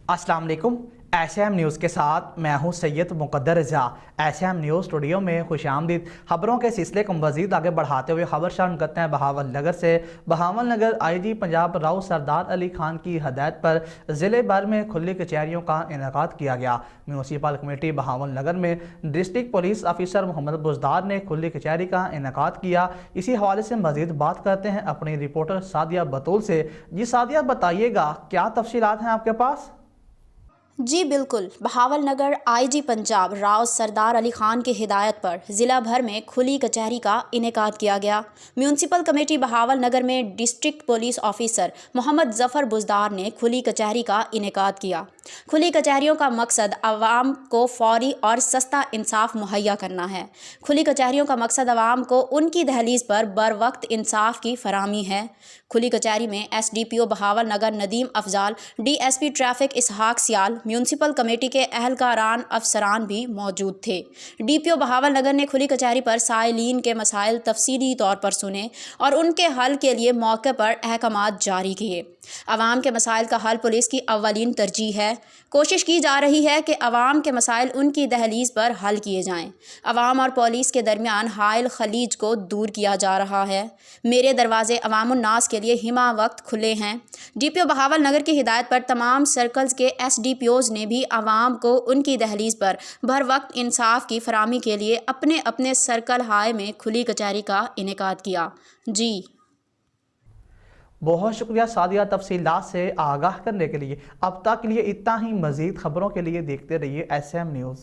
अस्सलाम वालेकुम। SM news के साथ मैं हूं सैयद मुक़द्दर रज़ा। एसएम न्यूज़ स्टूडियो में खुशामदीद। खबरों के सिलसिले को मज़ीद आगे बढ़ाते हुए खबर शामिल करते हैं बहावल नगर से। बहावल नगर आईजी पंजाब राव सरदार अली खान की हदायत पर ज़िले भर में खुली कचहरियों का इनेकाद किया गया। म्यूनसिपल कमेटी बहावल नगर में district police officer Mohammad Buzdar ने खुली कचहरी का इनेकाद किया। इसी हवाले से मज़ीद बात करते हैं अपनी रिपोर्टर सादिया बतूल से। जी सादिया, बताइएगा क्या तफसीलात हैं आपके पास? जी बिल्कुल। बहावल नगर आईजी पंजाब राव सरदार अली खान की हिदायत पर ज़िला भर में खुली कचहरी का इनेकाद किया गया। म्यूनसिपल कमेटी बहावल नगर में district police officer Mohammad Zafar Buzdar ने खुली कचहरी का इनेकाद किया। खुली कचहरियों का मकसद आवाम को फौरी और सस्ता इंसाफ मुहैया करना है। खुली कचहरियों का मकसद आवाम को उनकी दहलीज पर बर वक्त इंसाफ की फराहमी है। खुली कचहरी में SDPO बहावल नगर नदीम अफजाल, DSP ट्रैफिक इसहाक सियाल, म्यूनसिपल कमेटी के अहलकारान अफसरान भी मौजूद थे। DPO बहावल नगर ने खुली कचहरी पर साइलीन के मसाइल तफसीली तौर पर सुने और उनके हल के लिए मौके पर अहकामात जारी किए। आवाम के मसाइल का हल पुलिस की अव्वलीन तरजीह है। कोशिश की जा रही है कि आवाम के मसाइल उनकी दहलीज पर हल किए जाएं। आवाम और पुलिस के दरमियान हाइल खलीज को दूर किया जा रहा है। मेरे दरवाजे अवामुन्नास के लिए हिमा वक्त खुले हैं। DPO बहावल नगर की हिदायत पर तमाम सर्कल्स के SDPOs ने भी आवाम को उनकी दहलीज पर भर वक्त इंसाफ की फराहमी के लिए अपने अपने सर्कल हाय में खुली कचहरी का इनेकाद किया। जी बहुत शुक्रिया सादिया, तफसीलात से आगाह करने के लिए। अब तक के लिए इतना ही। मज़ीद खबरों के लिए देखते रहिए SM न्यूज़।